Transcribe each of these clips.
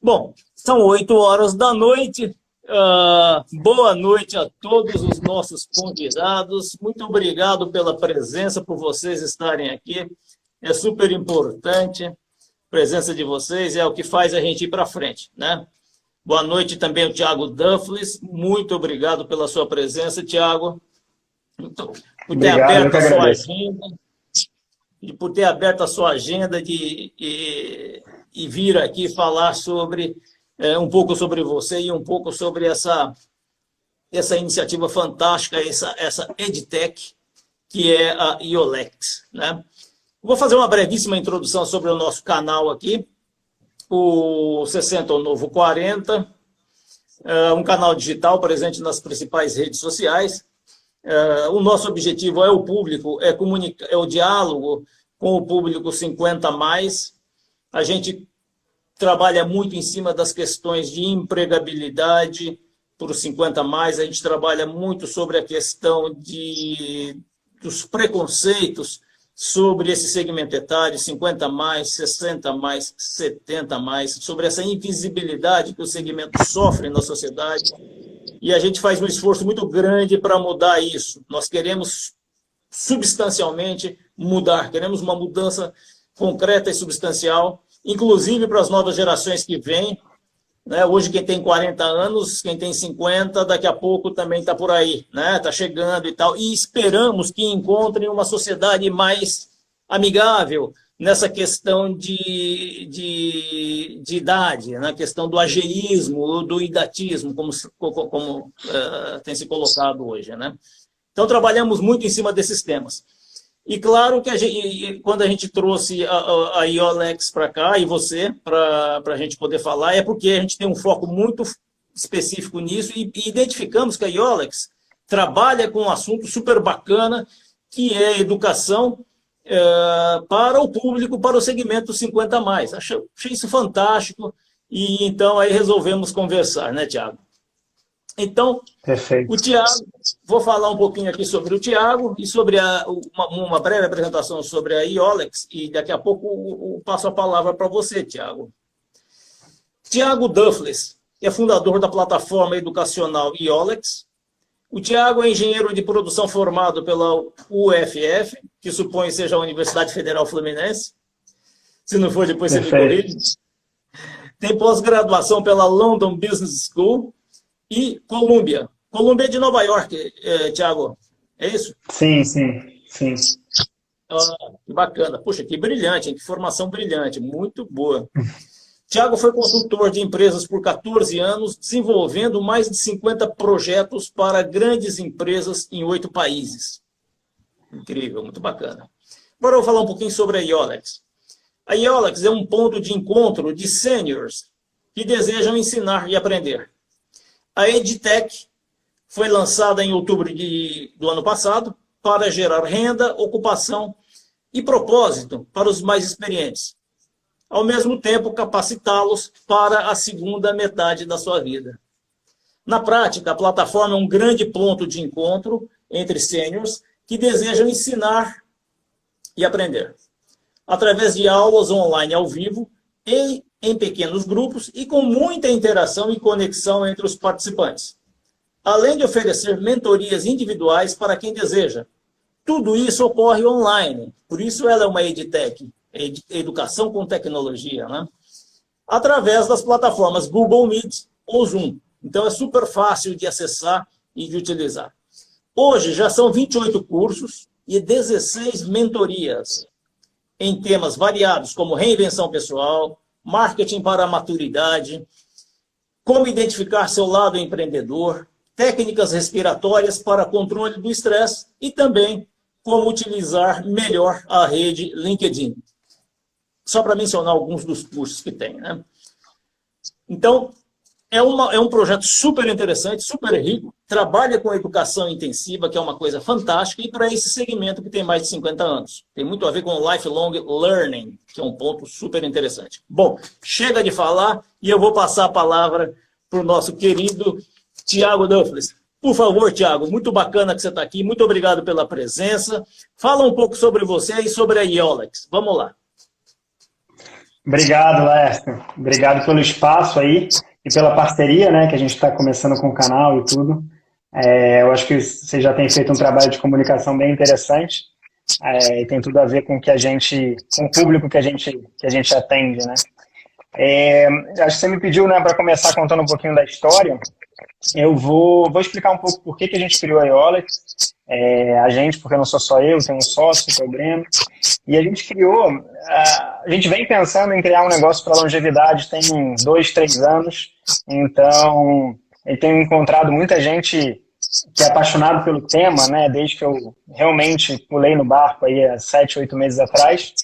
Bom, são 8 horas da noite. Boa noite a todos os nossos convidados. Muito obrigado pela presença, por vocês estarem aqui. É super importante. A presença de vocês é o que faz a gente ir para frente, né? Boa noite também ao Thiago Duffles. Muito obrigado pela sua presença, Thiago. Por ter Obrigado, eu aberto que a sua agradeço. agenda e por ter aberto a sua agenda e vir aqui falar sobre um pouco sobre você e um pouco sobre essa iniciativa fantástica, essa EdTech, que é a IOLEX, né? Vou fazer uma brevíssima introdução sobre o nosso canal aqui, o 60 ao Novo 40, um canal digital presente nas principais redes sociais. O nosso objetivo é o público, é o diálogo com o público 50 mais. A gente trabalha muito em cima das questões de empregabilidade para os 50 mais. A gente trabalha muito sobre a questão dos preconceitos sobre esse segmento etário, 50 mais, 60 mais, 70 mais, sobre essa invisibilidade que o segmento sofre na sociedade. E a gente faz um esforço muito grande para mudar isso. Nós queremos substancialmente mudar, queremos uma mudança concreta e substancial, inclusive para as novas gerações que vêm, né? Hoje quem tem 40 anos, quem tem 50, daqui a pouco também está por aí, né? Está chegando e tal, e esperamos que encontrem uma sociedade mais amigável nessa questão de idade, na questão do ageísmo, do idatismo, como tem se colocado hoje, né? Então, trabalhamos muito em cima desses temas. E claro que quando a gente trouxe a IOLEX para cá, e você, para a gente poder falar, é porque a gente tem um foco muito específico nisso e identificamos que a IOLEX trabalha com um assunto super bacana, que é educação para o público, para o segmento 50 mais. Achei isso fantástico e então aí resolvemos conversar, né, Thiago? Então, o Perfeito. Thiago, vou falar um pouquinho aqui sobre o Thiago e sobre uma breve apresentação sobre a IOLEX e daqui a pouco eu passo a palavra para você, Thiago. Thiago Duffles é fundador da plataforma educacional IOLEX. O Thiago é engenheiro de produção formado pela UFF, que suponho seja a Universidade Federal Fluminense. Se não for, depois você me Perfeito. corrige. Tem pós-graduação pela London Business School e Columbia. Columbia de Nova York, Thiago. É isso? Sim, sim, sim. Que bacana. Puxa, que brilhante, hein? Que formação brilhante. Muito boa. Thiago foi consultor de empresas por 14 anos, desenvolvendo mais de 50 projetos para grandes empresas em 8 países. Incrível, muito bacana. Agora eu vou falar um pouquinho sobre a IOLEX. A IOLEX é um ponto de encontro de seniors que desejam ensinar e aprender. A EdTech foi lançada em outubro do ano passado para gerar renda, ocupação e propósito para os mais experientes. Ao mesmo tempo, capacitá-los para a segunda metade da sua vida. Na prática, a plataforma é um grande ponto de encontro entre sêniors que desejam ensinar e aprender, através de aulas online ao vivo, em pequenos grupos e com muita interação e conexão entre os participantes, além de oferecer mentorias individuais para quem deseja. Tudo isso ocorre online, por isso ela é uma EdTech, educação com tecnologia, né? Através das plataformas Google Meet ou Zoom. Então é super fácil de acessar e de utilizar. Hoje já são 28 cursos e 16 mentorias em temas variados como reinvenção pessoal, marketing para a maturidade, como identificar seu lado empreendedor, técnicas respiratórias para controle do estresse e também como utilizar melhor a rede LinkedIn. Só para mencionar alguns dos cursos que tem, né? Então, é um projeto super interessante, super rico, trabalha com educação intensiva, que é uma coisa fantástica, e para esse segmento que tem mais de 50 anos. Tem muito a ver com lifelong learning, que é um ponto super interessante. Bom, chega de falar e eu vou passar a palavra para o nosso querido Thiago Duffles. Por favor, Thiago, muito bacana que você está aqui, muito obrigado pela presença. Fala um pouco sobre você e sobre a IOLEX. Vamos lá. Obrigado, Laércio. Obrigado pelo espaço aí e pela parceria, né, que a gente está começando com o canal e tudo. Eu acho que você já tem feito um trabalho de comunicação bem interessante, e tem tudo a ver com o que a gente, com o público que a gente atende, né? Acho que você me pediu, né, para começar contando um pouquinho da história. Eu vou explicar um pouco por que que a gente criou a Iolex. A gente, porque não sou só eu, tem um sócio, que é o Breno. E a gente criou, a gente vem pensando em criar um negócio para longevidade tem 2, 3 anos. Então, eu tenho encontrado muita gente que é apaixonado pelo tema, né? Desde que eu realmente pulei no barco aí há 7, 8 meses atrás.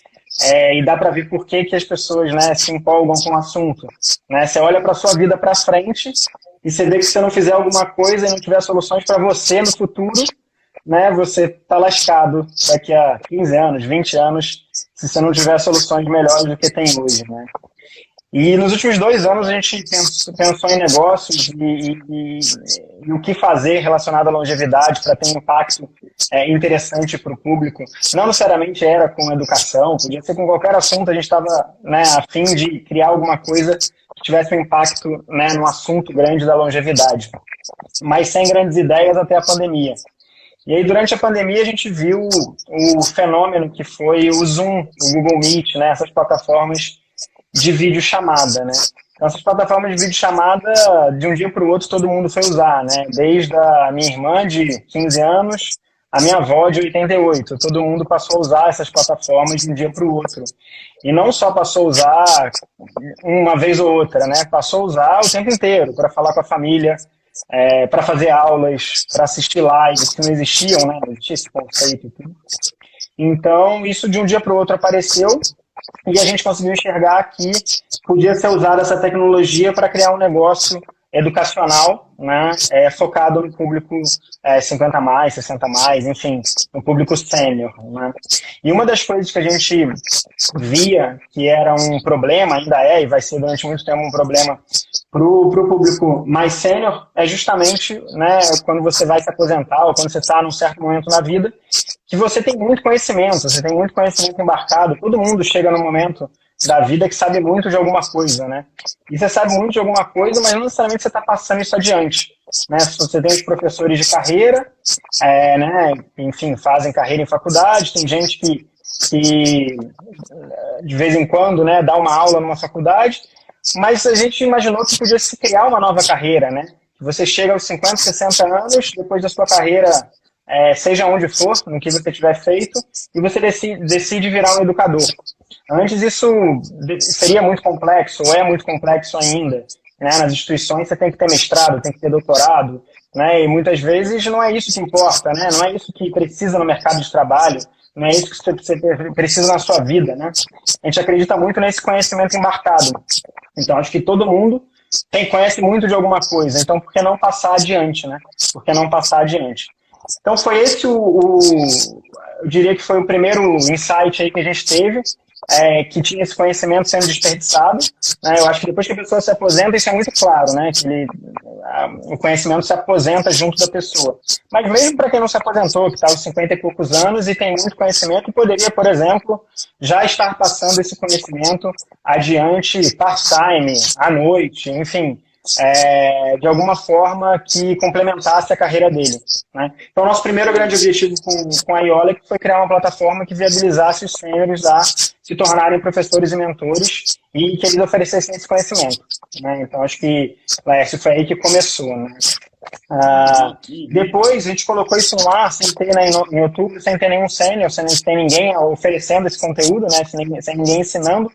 E dá para ver por que que as pessoas, né, se empolgam com o assunto. Né? Você olha para a sua vida para frente e você vê que se você não fizer alguma coisa e não tiver soluções para você no futuro, né, você está lascado daqui a 15 anos, 20 anos, se você não tiver soluções melhores do que tem hoje. Né? E nos últimos 2 anos a gente pensou em negócios e o que fazer relacionado à longevidade para ter um impacto interessante para o público. Não necessariamente era com educação, podia ser com qualquer assunto, a gente estava, né, a fim de criar alguma coisa que tivesse um impacto, né, no assunto grande da longevidade. Mas sem grandes ideias até a pandemia. E aí, durante a pandemia, a gente viu o fenômeno que foi o Zoom, o Google Meet, né, essas plataformas de videochamada, né? Então, essas plataformas de videochamada, de um dia para o outro, todo mundo foi usar, né? Desde a minha irmã, de 15 anos, a minha avó, de 88. Todo mundo passou a usar essas plataformas de um dia para o outro. E não só passou a usar uma vez ou outra, né? Passou a usar o tempo inteiro, para falar com a família, para fazer aulas, para assistir lives que não existiam, né? Não existia esse conceito e tudo. Então, isso de um dia para o outro apareceu e a gente conseguiu enxergar que podia ser usada essa tecnologia para criar um negócio educacional, né, focado no público 50 mais, 60 mais, enfim, no público sênior. Né? E uma das coisas que a gente via que era um problema, ainda é e vai ser durante muito tempo um problema para o público mais sênior, é justamente, né, quando você vai se aposentar ou quando você está num certo momento na vida, que você tem muito conhecimento, você tem muito conhecimento embarcado, todo mundo chega num momento da vida que sabe muito de alguma coisa, né? E você sabe muito de alguma coisa, mas não necessariamente você está passando isso adiante. Né? Você tem os professores de carreira, né? Enfim, fazem carreira em faculdade, tem gente que de vez em quando, né, dá uma aula numa faculdade, mas a gente imaginou que podia se criar uma nova carreira, né? Você chega aos 50, 60 anos, depois da sua carreira, seja onde for, no que você tiver feito, e você decide virar um educador. Antes isso seria muito complexo, ou é muito complexo ainda. Né? Nas instituições você tem que ter mestrado, tem que ter doutorado, né? E muitas vezes não é isso que importa, né? Não é isso que precisa no mercado de trabalho, não é isso que você precisa na sua vida. Né? A gente acredita muito nesse conhecimento embarcado. Então acho que todo mundo conhece muito de alguma coisa, então por que não passar adiante, né? Por que não passar adiante? Então foi esse eu diria que foi o primeiro insight aí que a gente teve, que tinha esse conhecimento sendo desperdiçado. Né? Eu acho que depois que a pessoa se aposenta, isso é muito claro, né? Que o conhecimento se aposenta junto da pessoa. Mas mesmo para quem não se aposentou, que está aos 50 e poucos anos e tem muito conhecimento, poderia, por exemplo, já estar passando esse conhecimento adiante part-time, à noite, enfim, de alguma forma que complementasse a carreira dele. Né? Então, nosso primeiro grande objetivo com a Iolex foi criar uma plataforma que viabilizasse os sêniores a se tornarem professores e mentores e que eles oferecessem esse conhecimento. Né? Então, acho que, Laércio, foi aí que começou. Né? Depois, a gente colocou isso no ar, sem ter, né, no YouTube, sem ter nenhum sênior, sem ter ninguém oferecendo esse conteúdo, né, sem ninguém ensinando.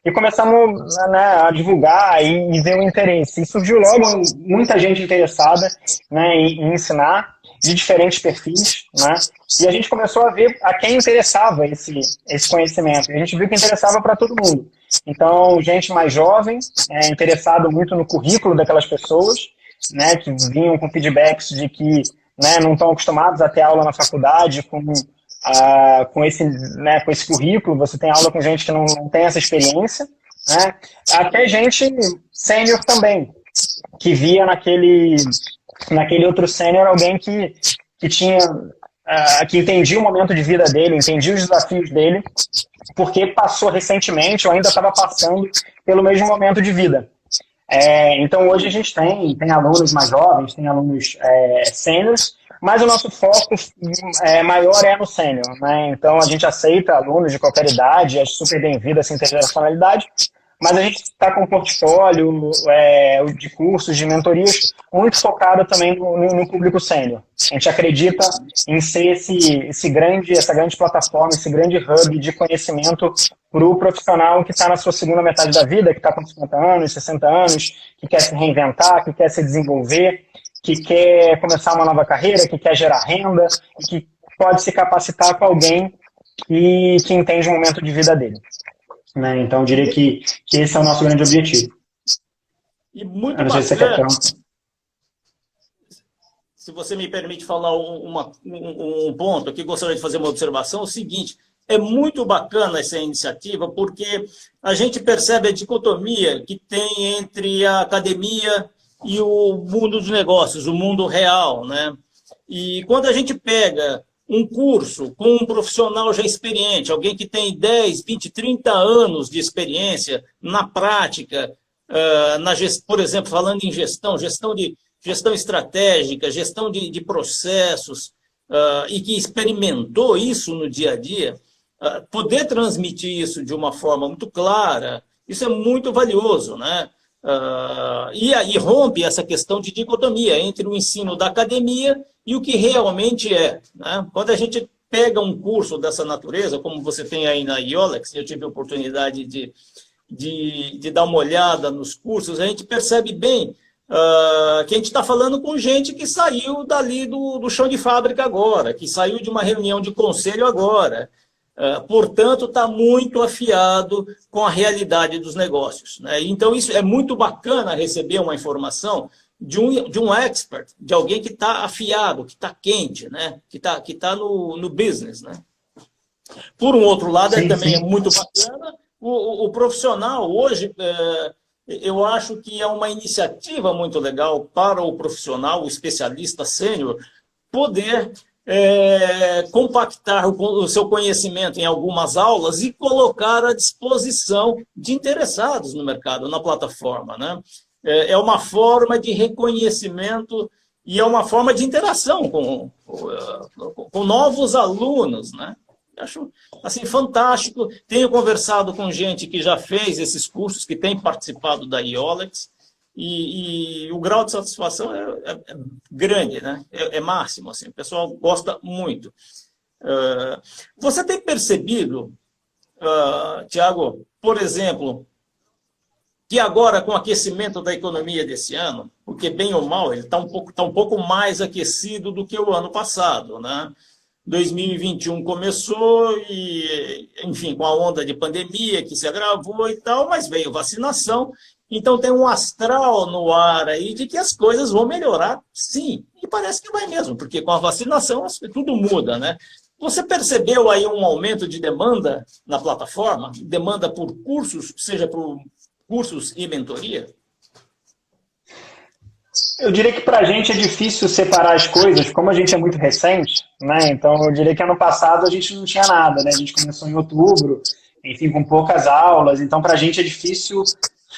E começamos, né, a divulgar e ver o interesse. E surgiu logo muita gente interessada, né, em ensinar, de diferentes perfis. Né, e a gente começou a ver a quem interessava esse conhecimento. E a gente viu que interessava para todo mundo. Então, gente mais jovem, interessado muito no currículo daquelas pessoas, né, que vinham com feedbacks de que, né, não estão acostumados a ter aula na faculdade com esse currículo. Você tem aula com gente que não tem essa experiência, né? Até gente sênior também, que via naquele outro sênior alguém que tinha que entendia o momento de vida dele, entendia os desafios dele, porque passou recentemente ou ainda estava passando pelo mesmo momento de vida. Então, hoje a gente tem alunos mais jovens, tem alunos sêniores, mas o nosso foco maior é no sênior, né? Então, a gente aceita alunos de qualquer idade, é super bem-vindo essa intergeracionalidade, mas a gente está com um portfólio de cursos, de mentorias, muito focado também no público sênior. A gente acredita em ser essa grande plataforma, esse grande hub de conhecimento para o profissional que está na sua segunda metade da vida, que está com 50 anos, 60 anos, que quer se reinventar, que quer se desenvolver, que quer começar uma nova carreira, que quer gerar renda e que pode se capacitar com alguém que entende o momento de vida dele. Né? Então, eu diria que esse é o nosso grande objetivo. E muito bacana. Se você me permite falar um ponto aqui, gostaria de fazer uma observação, é o seguinte, é muito bacana essa iniciativa, porque a gente percebe a dicotomia que tem entre a academia e o mundo dos negócios, o mundo real, né? E quando a gente pega um curso com um profissional já experiente, alguém que tem 10, 20, 30 anos de experiência na prática, por exemplo, falando em gestão estratégica, gestão de processos, e que experimentou isso no dia a dia, poder transmitir isso de uma forma muito clara, isso é muito valioso, né? E aí rompe essa questão de dicotomia entre o ensino da academia e o que realmente é, né? Quando a gente pega um curso dessa natureza, como você tem aí na IOLEX, eu tive a oportunidade de dar uma olhada nos cursos, a gente percebe bem que a gente está falando com gente que saiu dali do chão de fábrica agora, que saiu de uma reunião de conselho agora. Portanto, está muito afiado com a realidade dos negócios, né? Então, isso é muito bacana receber uma informação de um expert, de alguém que está afiado, que está quente, né? que tá no business. Né? Por um outro lado, também é muito bacana o profissional. Hoje, eu acho que é uma iniciativa muito legal para o profissional, o especialista sênior, poder compactar o seu conhecimento em algumas aulas e colocar à disposição de interessados no mercado, na plataforma, né? É uma forma de reconhecimento e é uma forma de interação com novos alunos, né? Acho assim, fantástico. Tenho conversado com gente que já fez esses cursos, que tem participado da IOLEX, e o grau de satisfação é grande, né? É máximo, assim, o pessoal gosta muito. Você tem percebido, Tiago, por exemplo, que agora, com o aquecimento da economia desse ano, porque bem ou mal, ele está um pouco mais aquecido do que o ano passado, né? 2021 começou e, enfim, com a onda de pandemia que se agravou e tal, mas veio vacinação, então tem um astral no ar aí de que as coisas vão melhorar, sim, e parece que vai mesmo, porque com a vacinação tudo muda, né? Você percebeu aí um aumento de demanda na plataforma? Demanda por cursos, seja por cursos e mentoria? Eu diria que para a gente é difícil separar as coisas, como a gente é muito recente, né? Então eu diria que ano passado a gente não tinha nada, né? A gente começou em outubro, enfim, com poucas aulas, então para a gente é difícil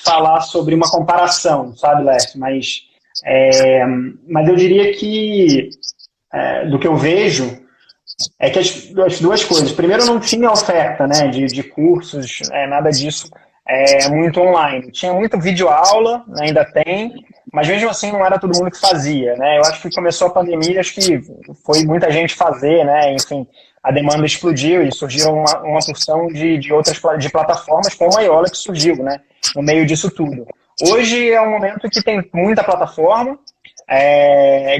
falar sobre uma comparação, sabe, Lécio? Mas eu diria que do que eu vejo é que as duas coisas. Primeiro, não tinha oferta, né, de cursos, nada disso muito online. Tinha muita videoaula, né, ainda tem, mas mesmo assim não era todo mundo que fazia, né? Eu acho que começou a pandemia, acho que foi muita gente fazer, né? Enfim, a demanda explodiu e surgiram uma porção de outras plataformas, como a Iola que surgiu, né? No meio disso tudo. Hoje é um momento que tem muita plataforma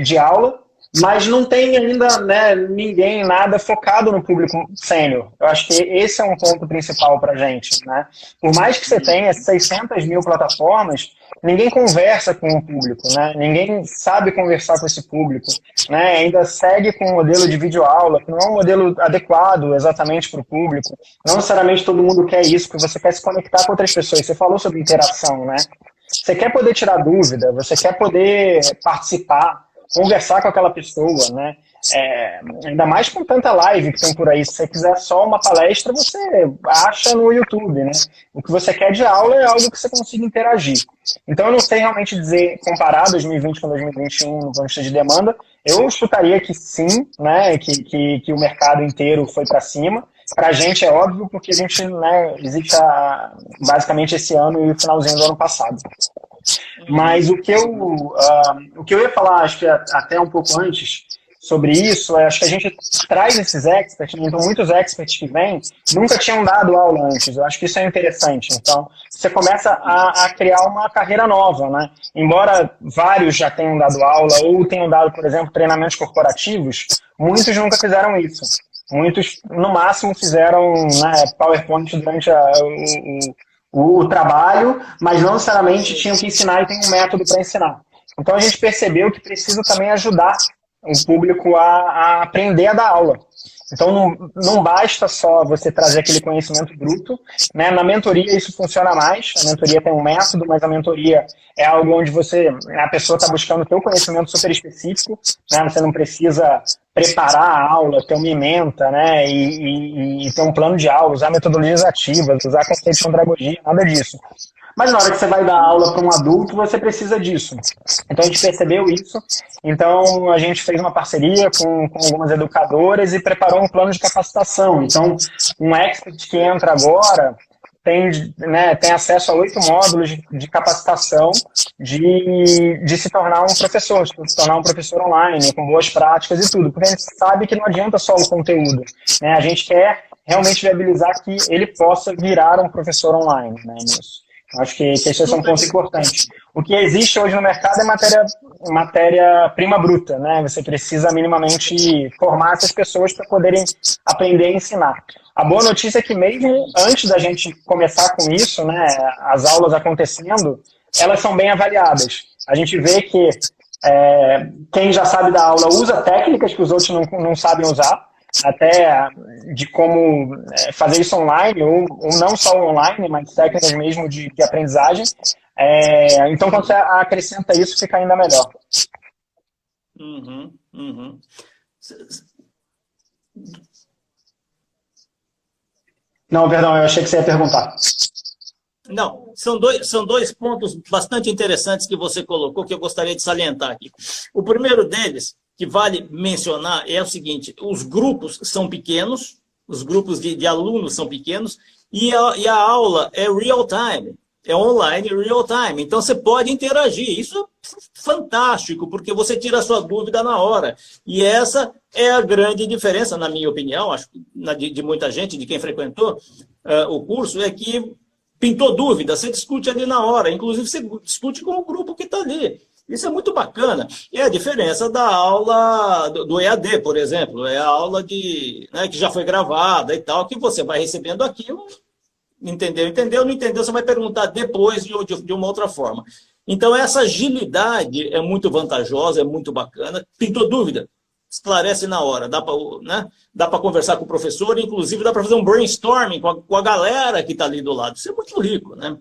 de aula, mas não tem ainda, né, ninguém, nada focado no público sênior. Eu acho que esse é um ponto principal para a gente, né? Por mais que você tenha 600 mil plataformas, ninguém conversa com o público, né? Ninguém sabe conversar com esse público, né? Ainda segue com um modelo de videoaula, que não é um modelo adequado exatamente para o público. Não necessariamente todo mundo quer isso, porque você quer se conectar com outras pessoas. Você falou sobre interação, né? Você quer poder tirar dúvida, você quer poder participar, conversar com aquela pessoa, né? ainda mais com tanta live que tem por aí, se você quiser só uma palestra, você acha no YouTube, né? O que você quer de aula é algo que você consiga interagir. Então eu não sei realmente dizer, comparar 2020 com 2021 no ponto de vista de demanda, eu chutaria que sim, né, que o mercado inteiro foi para cima. Para a gente é óbvio, porque a gente, né, existe basicamente esse ano e o finalzinho do ano passado. Mas o que eu ia falar, acho que até um pouco antes, sobre isso, acho que a gente traz esses experts, então muitos experts que vêm nunca tinham dado aula antes, eu acho que isso é interessante. Então, você começa a criar uma carreira nova, né? Embora vários já tenham dado aula ou tenham dado, por exemplo, treinamentos corporativos, muitos nunca fizeram isso. Muitos, no máximo, fizeram, né, PowerPoint durante o trabalho, mas não necessariamente tinham que ensinar e tem um método para ensinar. Então a gente percebeu que precisa também ajudar o público a aprender a dar aula. Então não basta só você trazer aquele conhecimento bruto, né? Na mentoria isso funciona mais, a mentoria tem um método, mas a mentoria é algo onde a pessoa está buscando o seu conhecimento super específico, né? Você não precisa preparar a aula, ter uma ementa, né? E ter um plano de aula, usar metodologias ativas, usar conceitos de andragogia, nada disso. Mas na hora que você vai dar aula para um adulto, você precisa disso. Então a gente percebeu isso, então a gente fez uma parceria com algumas educadoras e preparou um plano de capacitação. Então um expert que entra agora tem acesso a 8 módulos de capacitação de se tornar um professor, de se tornar um professor online, com boas práticas e tudo, porque a gente sabe que não adianta só o conteúdo, né? A gente quer realmente viabilizar que ele possa virar um professor online, né, nisso. Acho que esse é um ponto importante. O que existe hoje no mercado é matéria-prima bruta, né? Você precisa minimamente formar essas pessoas para poderem aprender a ensinar. A boa notícia é que mesmo antes da gente começar com isso, né, as aulas acontecendo, elas são bem avaliadas. A gente vê que quem já sabe dar aula usa técnicas que os outros não sabem usar, até de como fazer isso online, ou não só online, mas técnicas mesmo de aprendizagem. Então, quando você acrescenta isso, fica ainda melhor. Uhum, uhum. Não, perdão, eu achei que você ia perguntar. Não, são dois pontos bastante interessantes que você colocou, que eu gostaria de salientar aqui. O primeiro deles, que vale mencionar, é o seguinte: os grupos são pequenos, os grupos de alunos são pequenos, e a aula é real time, é online real time. Então você pode interagir. Isso é fantástico, porque você tira a sua dúvida na hora. E essa é a grande diferença, na minha opinião, acho que de muita gente, de quem frequentou o curso, é que pintou dúvida, você discute ali na hora, inclusive você discute com o grupo que está ali. Isso é muito bacana. É a diferença da aula do EAD, por exemplo. É a aula que já foi gravada e tal, que você vai recebendo aquilo. Entendeu? Não entendeu, você vai perguntar depois de uma outra forma. Então, essa agilidade é muito vantajosa, é muito bacana. Pintou dúvida? Esclarece na hora. Dá para conversar com o professor, inclusive dá para fazer um brainstorming com a galera que está ali do lado. Isso é muito rico, né?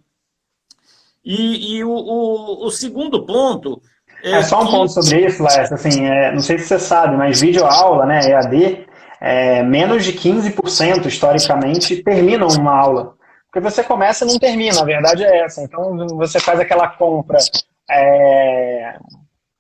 E o segundo ponto... Só um ponto sobre isso, Léo. Assim, não sei se você sabe, mas videoaula, né, EAD, menos de 15%, historicamente, terminam uma aula. Porque você começa e não termina, a verdade é essa. Então, você faz aquela compra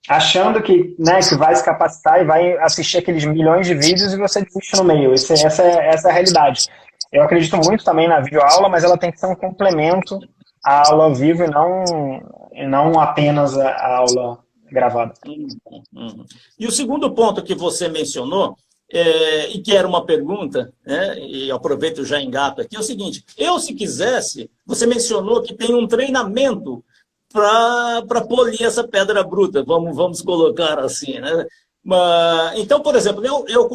achando que vai se capacitar e vai assistir aqueles milhões de vídeos e você desiste no meio. Essa é a realidade. Eu acredito muito também na videoaula, mas ela tem que ser um complemento à aula ao vivo e não apenas a aula gravada. E o segundo ponto que você mencionou, e que era uma pergunta, né, e aproveito já engato aqui, é o seguinte: se quisesse, você mencionou que tem um treinamento para polir essa pedra bruta, vamos colocar assim, né? Então, por exemplo, eu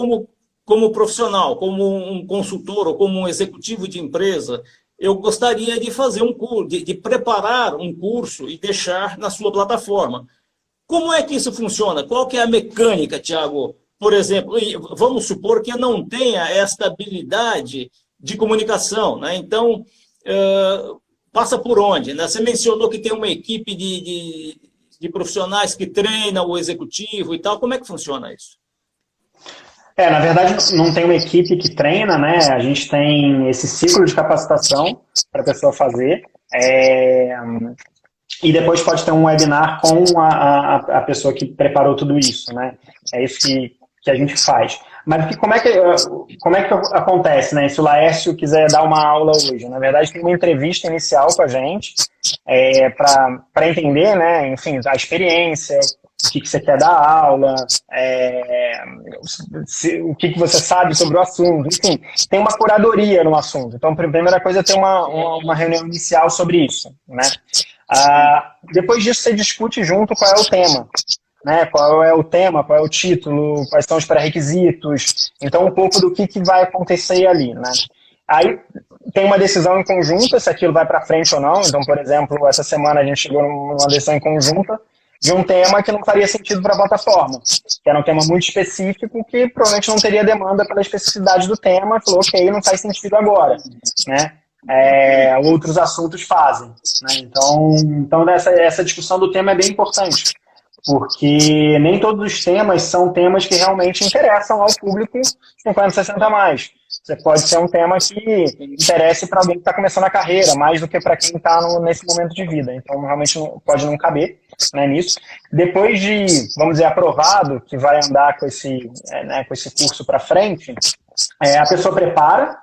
como profissional, como um consultor ou como um executivo de empresa, eu gostaria de fazer um curso, de preparar um curso e deixar na sua plataforma. Como é que isso funciona? Qual que é a mecânica, Tiago? Por exemplo, vamos supor que eu não tenha esta habilidade de comunicação, né? Então, passa por onde, né? Você mencionou que tem uma equipe de profissionais que treina o executivo e tal. Como é que funciona isso? Na verdade, não tem uma equipe que treina, né? A gente tem esse ciclo de capacitação para a pessoa fazer. E depois pode ter um webinar com a pessoa que preparou tudo isso, né? É isso que a gente faz. Mas como é que acontece, né? Se o Laércio quiser dar uma aula hoje, na verdade tem uma entrevista inicial com a gente para entender, né? Enfim, a experiência, o que você quer dar aula, o que você sabe sobre o assunto, enfim, tem uma curadoria no assunto. Então, a primeira coisa é ter uma reunião inicial sobre isso, né? Depois disso, você discute junto qual é o tema, né? Qual é o tema, qual é o título, quais são os pré-requisitos, então um pouco do que vai acontecer ali, né? Aí tem uma decisão em conjunta, se aquilo vai para frente ou não. Então, por exemplo, essa semana a gente chegou numa decisão em conjunta de um tema que não faria sentido para a plataforma, que era um tema muito específico que provavelmente não teria demanda pela especificidade do tema, falou, ok, não faz sentido agora, né? Outros assuntos fazem, né? Então essa discussão do tema é bem importante, porque nem todos os temas são temas que realmente interessam ao público 50, 60 a mais. Você pode ser um tema que interesse para alguém que está começando a carreira, mais do que para quem está nesse momento de vida. Então, realmente pode não caber, né, nisso. Depois de, vamos dizer, aprovado, que vai andar com esse curso para frente, a pessoa prepara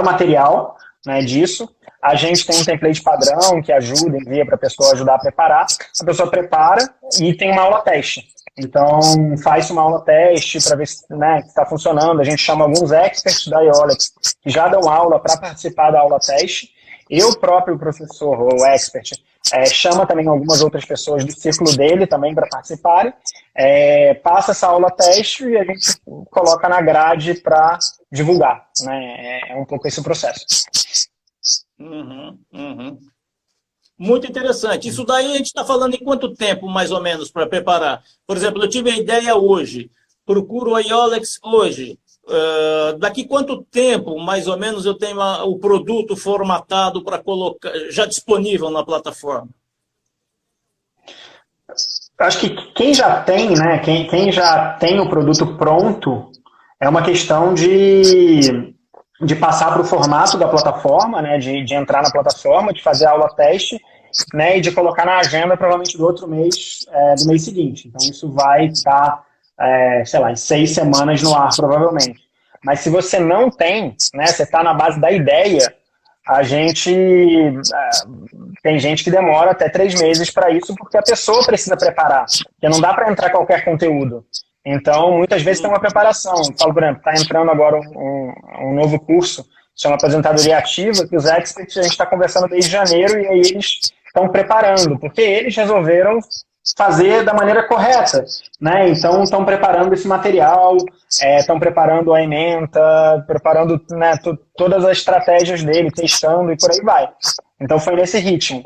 o material, né, disso. A gente tem um template padrão que ajuda, envia para a pessoa ajudar a preparar. A pessoa prepara e tem uma aula teste. Então, faz uma aula teste para ver se está funcionando. A gente chama alguns experts da Iolex que já dão aula para participar da aula teste. Eu próprio, professor ou expert, chama também algumas outras pessoas do círculo dele também para participarem. Passa essa aula teste e a gente coloca na grade para divulgar, né? É um pouco esse o processo. Muito interessante. Isso daí a gente está falando em quanto tempo, mais ou menos, para preparar? Por exemplo, eu tive a ideia hoje, procuro a Iolex hoje. Daqui quanto tempo, mais ou menos, eu tenho o produto formatado para colocar, já disponível na plataforma? Acho que quem já tem, né? Quem já tem o produto pronto, é uma questão de passar para o formato da plataforma, né, de entrar na plataforma, de fazer a aula teste, né, e de colocar na agenda provavelmente do outro mês, do mês seguinte. Então isso vai estar, sei lá, em 6 semanas no ar provavelmente. Mas se você não tem, né, você está na base da ideia, tem gente que demora até 3 meses para isso, porque a pessoa precisa preparar, porque não dá para entrar qualquer conteúdo. Então, muitas vezes tem uma preparação. Eu falo, por exemplo, está entrando agora um novo curso, chama Aposentadoria Ativa, que os experts a gente está conversando desde janeiro e aí eles estão preparando, porque eles resolveram fazer da maneira correta, né? Então, estão preparando esse material, estão preparando a ementa, preparando, né, todas as estratégias dele, testando e por aí vai. Então, foi nesse ritmo.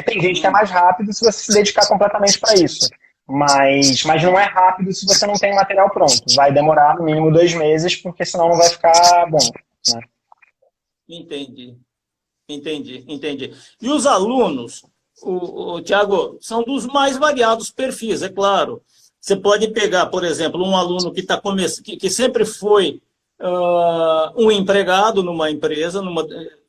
Tem gente que é mais rápido se você se dedicar completamente para isso. Mas não é rápido se você não tem o material pronto. Vai demorar no mínimo 2 meses, porque senão não vai ficar bom, né? Entendi. E os alunos, Thiago, são dos mais variados perfis, é claro. Você pode pegar, por exemplo, um aluno que está que sempre foi um empregado numa empresa,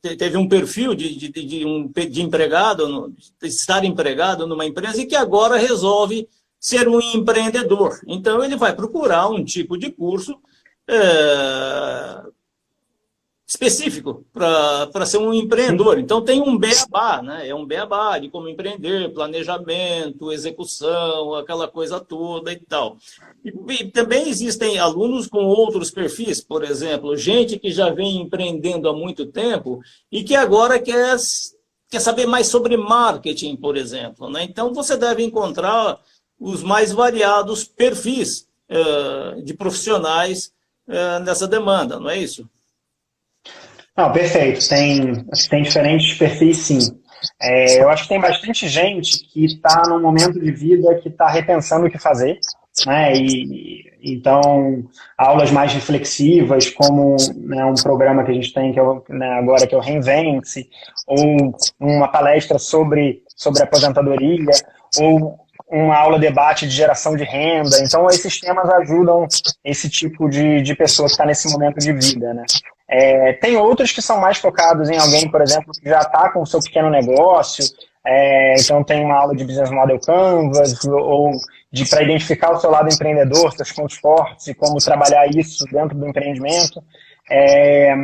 teve um perfil de empregado, de estar empregado numa empresa e que agora resolve ser um empreendedor. Então, ele vai procurar um tipo de curso específico para ser um empreendedor. Então, tem um beabá, né? É um beabá de como empreender, planejamento, execução, aquela coisa toda e tal. E também existem alunos com outros perfis, por exemplo, gente que já vem empreendendo há muito tempo e que agora quer saber mais sobre marketing, por exemplo, né? Então, você deve encontrar os mais variados perfis de profissionais nessa demanda, não é isso? Não, perfeito. Tem diferentes perfis, sim. Eu acho que tem bastante gente que está num momento de vida que está repensando o que fazer, né? Então, aulas mais reflexivas, como, né, um programa que a gente tem agora, que é o Reinvente-se, ou uma palestra sobre aposentadoria, ou uma aula debate de geração de renda. Então, esses temas ajudam esse tipo de pessoa que está nesse momento de vida, né? Tem outros que são mais focados em alguém, por exemplo, que já está com o seu pequeno negócio, então tem uma aula de Business Model Canvas, ou para identificar o seu lado empreendedor, seus pontos fortes e como trabalhar isso dentro do empreendimento.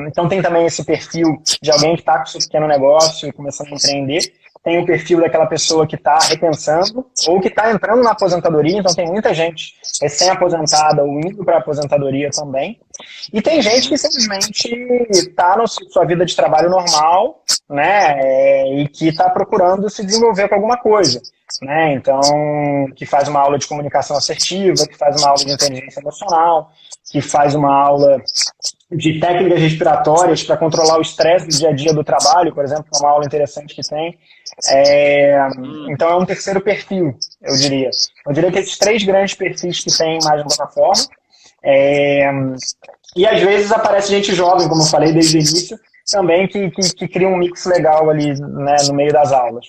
Então tem também esse perfil de alguém que está com o seu pequeno negócio e começando a empreender. Tem o perfil daquela pessoa que está repensando ou que está entrando na aposentadoria, então tem muita gente recém-aposentada ou indo para a aposentadoria também. E tem gente que simplesmente está na sua vida de trabalho normal, né, e que está procurando se desenvolver com alguma coisa. Né? Então, que faz uma aula de comunicação assertiva, que faz uma aula de inteligência emocional, que faz uma aula de técnicas respiratórias para controlar o estresse do dia a dia do trabalho, por exemplo, que é uma aula interessante que tem. Então é um terceiro perfil, eu diria. Eu diria que esses 3 grandes perfis que tem mais na plataforma. E às vezes aparece gente jovem, como eu falei desde o início, também que cria um mix legal ali, né, no meio das aulas.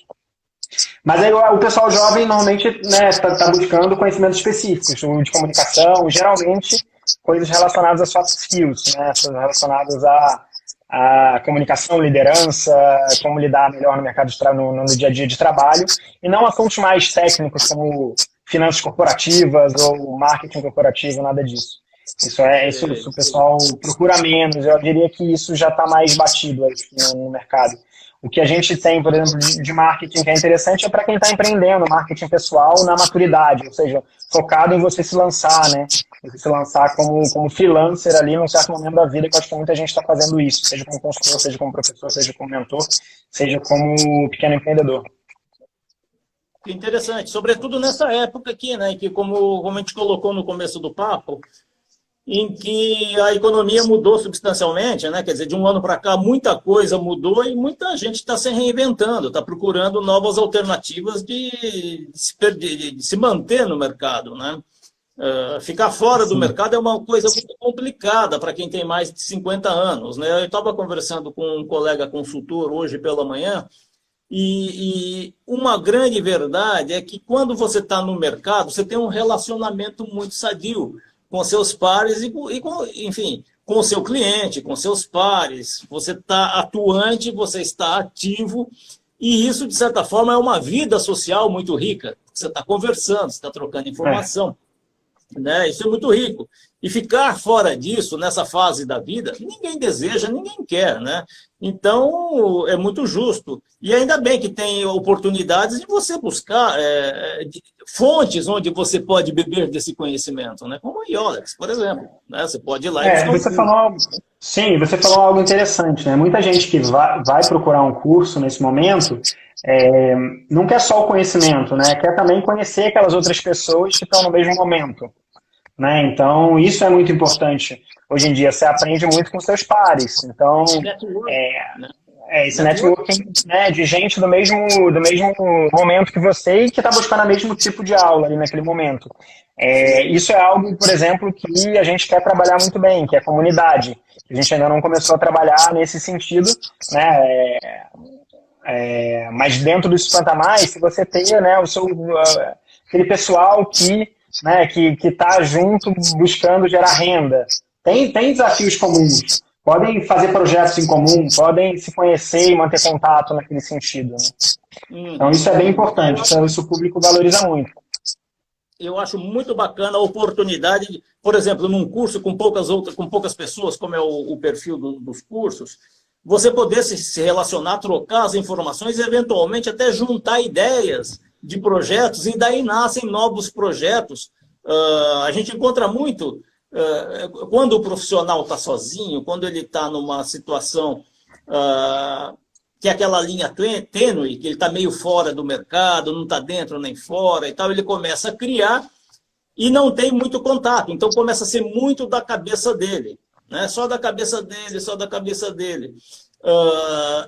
Mas aí o pessoal jovem normalmente está buscando conhecimentos específicos, de comunicação, geralmente coisas relacionadas a soft skills, né, relacionadas a comunicação, liderança, como lidar melhor no mercado no dia a dia de trabalho, e não assuntos mais técnicos como finanças corporativas ou marketing corporativo, nada disso. Isso o pessoal procura menos, eu diria que isso já está mais batido aí no mercado. O que a gente tem, por exemplo, de marketing que é interessante é para quem está empreendendo, marketing pessoal na maturidade, ou seja, focado em você se lançar, né? Você se lançar como freelancer ali num certo momento da vida, que eu acho que muita gente está fazendo isso, seja como consultor, seja como professor, seja como mentor, seja como pequeno empreendedor. Interessante, sobretudo nessa época aqui, né, que como a gente colocou no começo do papo, em que a economia mudou substancialmente, né? Quer dizer, de um ano para cá muita coisa mudou e muita gente está se reinventando, está procurando novas alternativas de se manter no mercado, né? Ficar fora do mercado é uma coisa muito complicada para quem tem mais de 50 anos, né? Eu estava conversando com um colega consultor hoje pela manhã e uma grande verdade é que quando você está no mercado, você tem um relacionamento muito sadio com seus pares e enfim, com o seu cliente, com seus pares. Você está atuante, você está ativo, e isso, de certa forma, é uma vida social muito rica. Você está conversando, você está trocando informação. Né? Isso é muito rico. E ficar fora disso, nessa fase da vida, ninguém deseja, ninguém quer. Né? Então, é muito justo. E ainda bem que tem oportunidades de você buscar fontes onde você pode beber desse conhecimento, né? Como a IOLEX, por exemplo. Né? Você pode ir lá e buscar você falou algo interessante. Né? Muita gente que vai procurar um curso nesse momento não quer só o conhecimento, né? Quer também conhecer aquelas outras pessoas que estão no mesmo momento. Né? Então, isso é muito importante. Hoje em dia, você aprende muito com seus pares. Então, esse networking, né, de gente do mesmo momento que você e que está buscando o mesmo tipo de aula ali naquele momento. Isso é algo, por exemplo, que a gente quer trabalhar muito bem, que é a comunidade. A gente ainda não começou a trabalhar nesse sentido, né? Mas dentro do 50+, se você tem, né, aquele pessoal que está junto buscando gerar renda. Tem desafios comuns, podem fazer projetos em comum, podem se conhecer e manter contato naquele sentido. Né? Então isso é bem importante, isso o público valoriza muito. Eu acho muito bacana a oportunidade, por exemplo, num curso com poucas pessoas, como é o perfil dos cursos, você poder se relacionar, trocar as informações e eventualmente até juntar ideias de projetos, e daí nascem novos projetos. A gente encontra muito, quando o profissional está sozinho, quando ele está numa situação que é aquela linha tênue, que ele está meio fora do mercado, não está dentro nem fora e tal, ele começa a criar e não tem muito contato. Então começa a ser muito da cabeça dele, né? Só da cabeça dele, só da cabeça dele.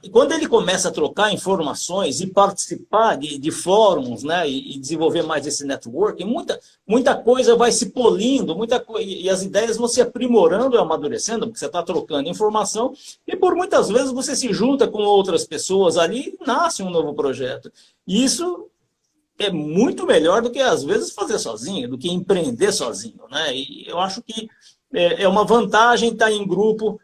E quando ele começa a trocar informações e participar de fóruns, né, e desenvolver mais esse networking, muita coisa vai se polindo, e as ideias vão se aprimorando e amadurecendo, porque você está trocando informação, e por muitas vezes você se junta com outras pessoas ali e nasce um novo projeto. E isso é muito melhor do que, às vezes, fazer sozinho, do que empreender sozinho, né? E eu acho que é uma vantagem estar em grupo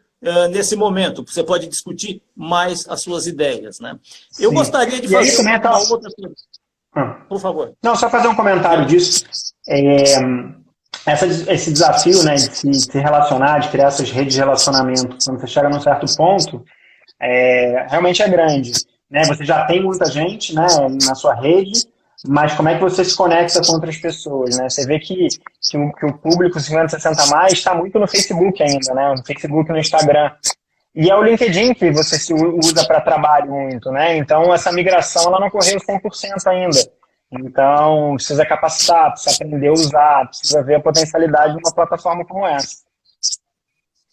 nesse momento. Você pode discutir mais as suas ideias, né? Eu Sim. gostaria de E aí, fazer comenta... uma outra pergunta. Por favor. Não, só fazer um comentário disso. Esse desafio, né, de se relacionar, de criar essas redes de relacionamento, quando você chega num certo ponto, realmente é grande. Né? Você já tem muita gente, né, na sua rede, mas como é que você se conecta com outras pessoas? Né? Você vê que o público 50-60 mais está muito no Facebook ainda, né? No Facebook e no Instagram. E é o LinkedIn que você se usa para trabalho muito, né? Então, essa migração ela não ocorreu 100% ainda. Então, precisa capacitar, precisa aprender a usar, precisa ver a potencialidade de uma plataforma como essa.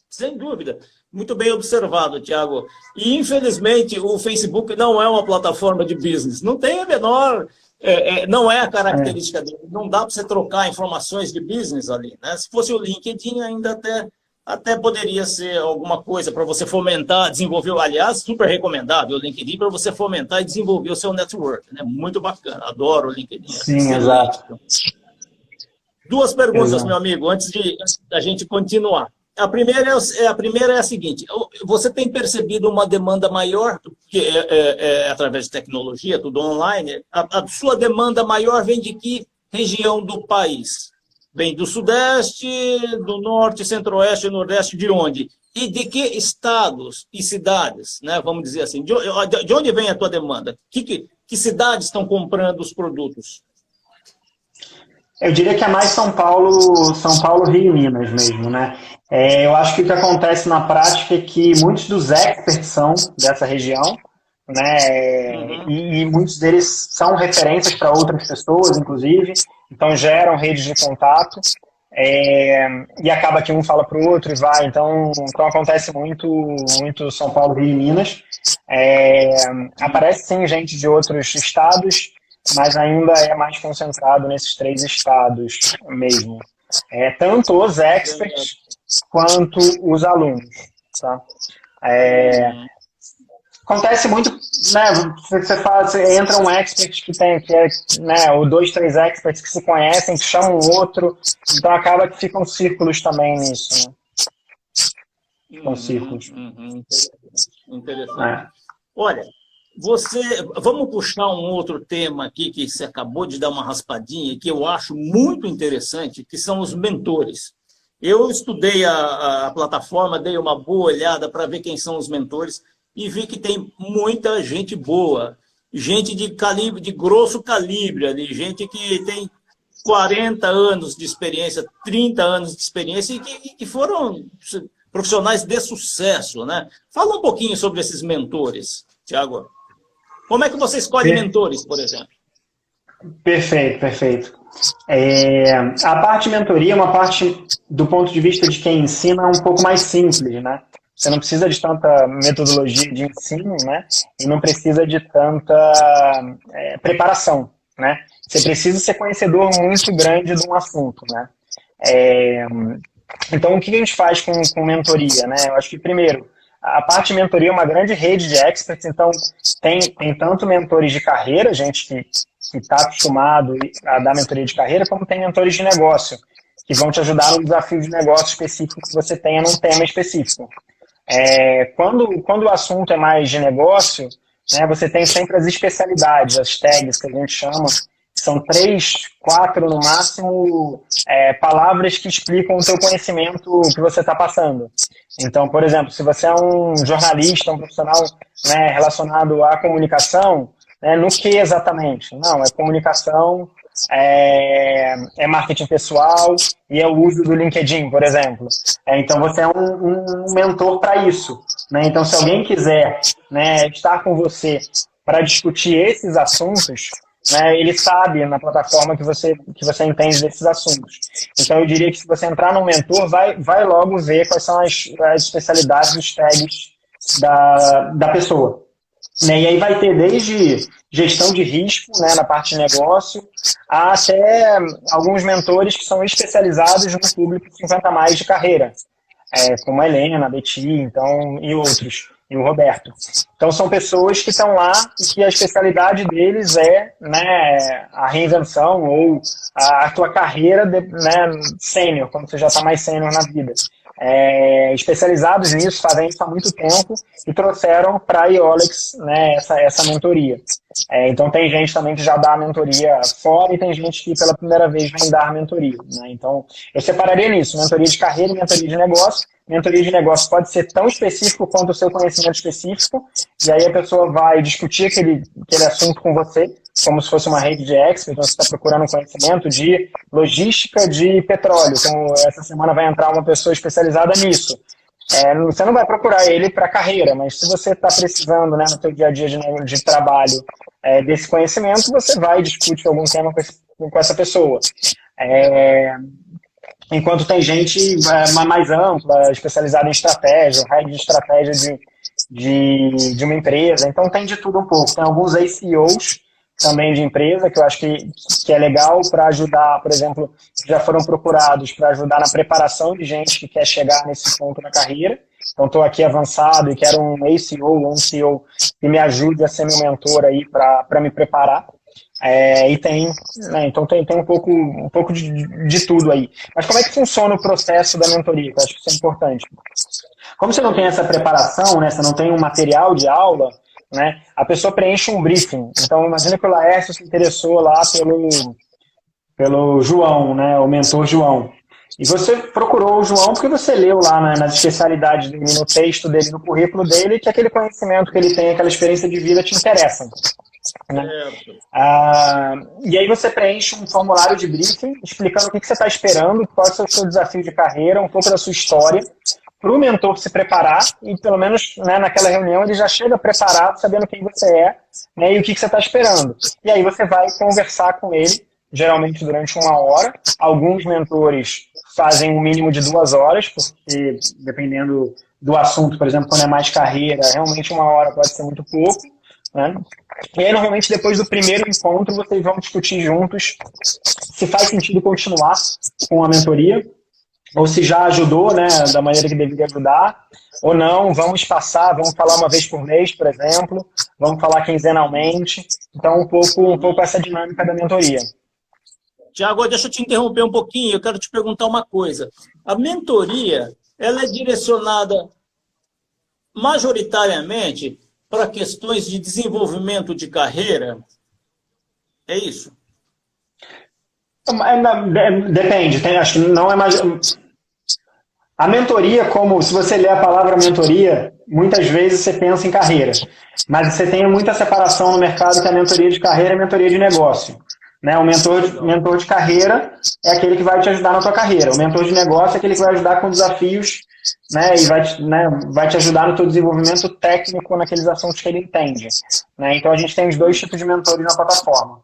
Sem dúvida. Muito bem observado, Thiago. E, infelizmente, o Facebook não é uma plataforma de business. Não tem a menor... não é a característica dele. Não dá para você trocar informações de business ali, né? Se fosse o LinkedIn, ainda até poderia ser alguma coisa para você fomentar, desenvolver. Aliás, super recomendável o LinkedIn para você fomentar e desenvolver o seu network. Né? Muito bacana. Adoro o LinkedIn. Sim, excelente. exato. Duas perguntas, Exato. meu amigo, antes da gente continuar. A primeira é a seguinte: você tem percebido uma demanda maior, que através de tecnologia, tudo online, a sua demanda maior vem de que região do país? Vem do Sudeste, do Norte, Centro-Oeste, Nordeste, de onde? E de que estados e cidades, né? Vamos dizer assim, de onde vem a tua demanda? Que cidades estão comprando os produtos? Eu diria que é mais São Paulo, Rio e Minas mesmo, né? Eu acho que o que acontece na prática é que muitos dos experts são dessa região, né? E muitos deles são referências para outras pessoas, inclusive, então geram redes de contato, e acaba que um fala para o outro e vai. Então acontece muito São Paulo, Rio e Minas. Aparece sim gente de outros estados, mas ainda é mais concentrado nesses 3 estados mesmo. Tanto os experts quanto os alunos. Tá? Acontece muito, né? Você entra um expert que é, né, ou 2, 3 experts que se conhecem, que chamam o outro, então acaba que ficam círculos também nisso. Né? Ficam círculos. Interessante. Olha, vamos puxar um outro tema aqui que você acabou de dar uma raspadinha, que eu acho muito interessante, que são os mentores. Eu estudei a plataforma, dei uma boa olhada para ver quem são os mentores e vi que tem muita gente boa, gente de grosso calibre ali, gente que tem 40 anos de experiência, 30 anos de experiência e que foram profissionais de sucesso, né? Fala um pouquinho sobre esses mentores, Thiago. Como é que você escolhe mentores, por exemplo? Perfeito. A parte de mentoria é uma parte, do ponto de vista de quem ensina, um pouco mais simples, né? Você não precisa de tanta metodologia de ensino, né? E não precisa de tanta preparação, né? Você precisa ser conhecedor muito grande de um assunto, né? Então, o que a gente faz com mentoria, né? Eu acho que, primeiro, a parte de mentoria é uma grande rede de experts, então tem tanto mentores de carreira, gente que está acostumado a dar mentoria de carreira, como tem mentores de negócio, que vão te ajudar no desafio de negócio específico que você tenha num tema específico. Quando o assunto é mais de negócio, né, você tem sempre as especialidades, as tags que a gente chama, que são 3, 4 no máximo palavras que explicam o seu conhecimento que você está passando. Então, por exemplo, se você é um jornalista, um profissional, né, relacionado à comunicação, né, no que exatamente? Não, é comunicação, é marketing pessoal e é o uso do LinkedIn, por exemplo. Então, você é um mentor para isso. Né? Então, se alguém quiser, né, estar com você para discutir esses assuntos, né, ele sabe na plataforma que você entende desses assuntos. Então, eu diria que se você entrar num mentor, vai logo ver quais são as especialidades, os tags da pessoa. Né? E aí vai ter desde gestão de risco, né, na parte de negócio, até alguns mentores que são especializados no público 50 mais de carreira, como a Helena, a Betty, então, e outros. e o Roberto. Então, são pessoas que estão lá e que a especialidade deles é, né, a reinvenção ou a tua carreira, né, sênior, quando você já está mais sênior na vida. Especializados nisso, fazem isso há muito tempo e trouxeram para a Iolex, né, essa mentoria. Então, tem gente também que já dá a mentoria fora e tem gente que pela primeira vez vem dar a mentoria. Né? Então, eu separaria nisso, mentoria de carreira e mentoria de negócio. Mentoria de negócio pode ser tão específico quanto o seu conhecimento específico, e aí a pessoa vai discutir aquele assunto com você, como se fosse uma rede de expert, então você está procurando um conhecimento de logística de petróleo, como essa semana vai entrar uma pessoa especializada nisso. Você não vai procurar ele para carreira, mas se você está precisando, né, no seu dia a dia de trabalho desse conhecimento, você vai discutir algum tema com essa pessoa. Enquanto tem gente mais ampla, especializada em estratégia, raio de estratégia de uma empresa. Então tem de tudo um pouco. Tem alguns ACOs também de empresa, que eu acho que é legal para ajudar, por exemplo, que já foram procurados para ajudar na preparação de gente que quer chegar nesse ponto na carreira. Então estou aqui avançado e quero um ACO ou um CEO que me ajude a ser meu mentor aí para me preparar. E tem, né, então tem um pouco de tudo aí. Mas como é que funciona o processo da mentoria? Eu acho que isso é importante. Como você não tem essa preparação, né, você não tem um material de aula, né, a pessoa preenche um briefing. Então, imagina que o Laércio se interessou lá pelo João, né, o mentor João. E você procurou o João porque você leu lá nas especialidades dele, no texto dele, no currículo dele, que aquele conhecimento que ele tem, aquela experiência de vida te interessa. Né? E aí você preenche um formulário de briefing explicando o que você está esperando, qual é o seu desafio de carreira, um pouco da sua história, para o mentor se preparar e pelo menos, né, naquela reunião ele já chega preparado, sabendo quem você é, né, e o que você está esperando. E aí você vai conversar com ele, geralmente durante 1 hora. Alguns mentores fazem um mínimo de 2 horas, porque dependendo do assunto, por exemplo, quando é mais carreira, realmente 1 hora pode ser muito pouco. Né? E aí, normalmente, depois do primeiro encontro, vocês vão discutir juntos se faz sentido continuar com a mentoria, ou se já ajudou, né, da maneira que deveria ajudar, ou não, vamos passar, vamos falar uma vez por mês, por exemplo, vamos falar quinzenalmente. Então, um pouco essa dinâmica da mentoria. Tiago, deixa eu te interromper um pouquinho, eu quero te perguntar uma coisa. A mentoria, ela é direcionada majoritariamente para questões de desenvolvimento de carreira? É isso? Depende, acho que não é mais... A mentoria, se você ler a palavra mentoria, muitas vezes você pensa em carreira, mas você tem muita separação no mercado que a mentoria de carreira é a mentoria de negócio. Né? O mentor de carreira é aquele que vai te ajudar na tua carreira. O mentor de negócio é aquele que vai ajudar com desafios, né, e vai te ajudar no teu desenvolvimento técnico naqueles assuntos que ele entende. Né? Então a gente tem os 2 tipos de mentores na plataforma.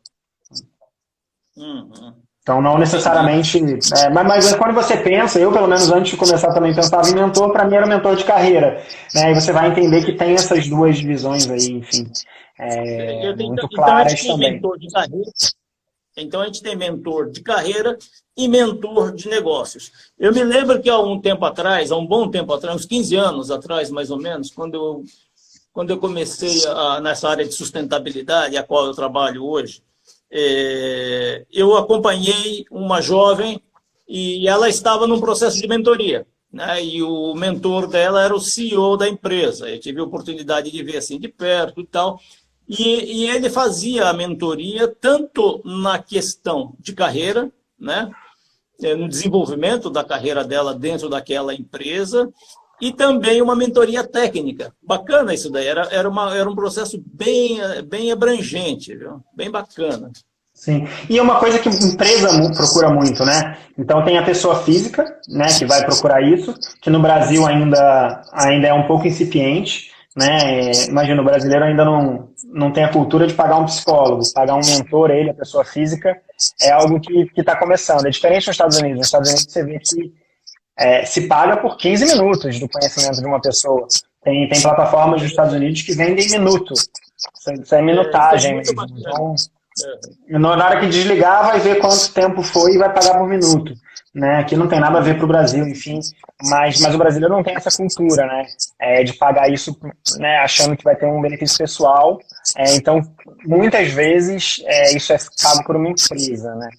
Então não necessariamente... mas quando você pensa, eu pelo menos antes de começar também pensava em mentor, para mim era mentor de carreira. Né? E você vai entender que tem essas 2 divisões aí, enfim, muito claras também. Mentor de carreira. Então, a gente tem mentor de carreira e mentor de negócios. Eu me lembro que há um bom tempo atrás, uns 15 anos atrás, mais ou menos, quando eu comecei nessa área de sustentabilidade, a qual eu trabalho hoje, eu acompanhei uma jovem e ela estava num processo de mentoria. Né? E o mentor dela era o CEO da empresa. Eu tive a oportunidade de ver assim de perto e tal. E ele fazia a mentoria tanto na questão de carreira, né, no desenvolvimento da carreira dela dentro daquela empresa, e também uma mentoria técnica. Bacana isso daí, era um processo bem abrangente, viu? Bem bacana. Sim, e é uma coisa que a empresa procura muito, né? Então tem a pessoa física, né, que vai procurar isso, que no Brasil ainda é um pouco incipiente. Né? Imagina, o brasileiro ainda não tem a cultura de pagar um psicólogo, pagar um mentor, a pessoa física, é algo que está começando. É diferente nos Estados Unidos. Nos Estados Unidos você vê que se paga por 15 minutos do conhecimento de uma pessoa. Tem plataformas dos Estados Unidos que vendem minuto. Isso é minutagem mesmo. Então, na hora que desligar, vai ver quanto tempo foi e vai pagar por minuto. né? Aqui não tem nada a ver para o Brasil, enfim, mas o brasileiro não tem essa cultura, né? De pagar isso, né, achando que vai ter um benefício pessoal. Então, muitas vezes, isso é pago por uma empresa, né?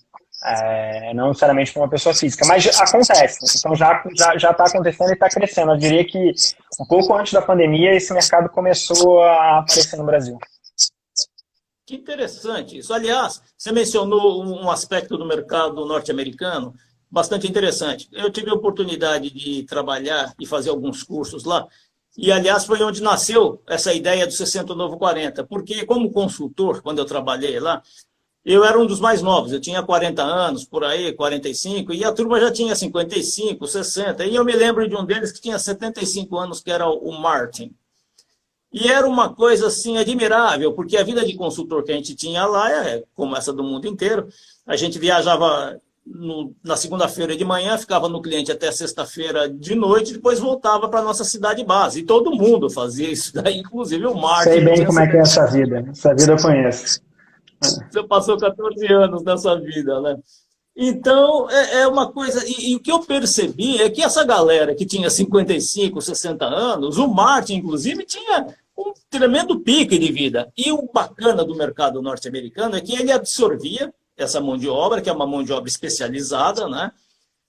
Não necessariamente por uma pessoa física, mas acontece. Então, já está acontecendo e está crescendo. Eu diria que um pouco antes da pandemia, esse mercado começou a aparecer no Brasil. Que interessante isso. Aliás, você mencionou um aspecto do mercado norte-americano bastante interessante. Eu tive a oportunidade de trabalhar e fazer alguns cursos lá, e, aliás, foi onde nasceu essa ideia do 60 Novo 40, porque, como consultor, quando eu trabalhei lá, eu era um dos mais novos, eu tinha 40 anos, por aí, 45, e a turma já tinha 55, 60, e eu me lembro de um deles que tinha 75 anos, que era o Martin. E era uma coisa assim admirável, porque a vida de consultor que a gente tinha lá como essa do mundo inteiro. A gente viajava na segunda-feira de manhã, ficava no cliente até sexta-feira de noite, depois voltava para a nossa cidade base. E todo mundo fazia isso daí, inclusive o Martin. Sei bem como é que é essa vida. Essa vida eu conheço. Você passou 14 anos nessa vida, né? Então, é uma coisa... E o que eu percebi é que essa galera que tinha 55, 60 anos, o Martin, inclusive, tinha um tremendo pique de vida. E o bacana do mercado norte-americano é que ele absorvia essa mão de obra, que é uma mão de obra especializada, né?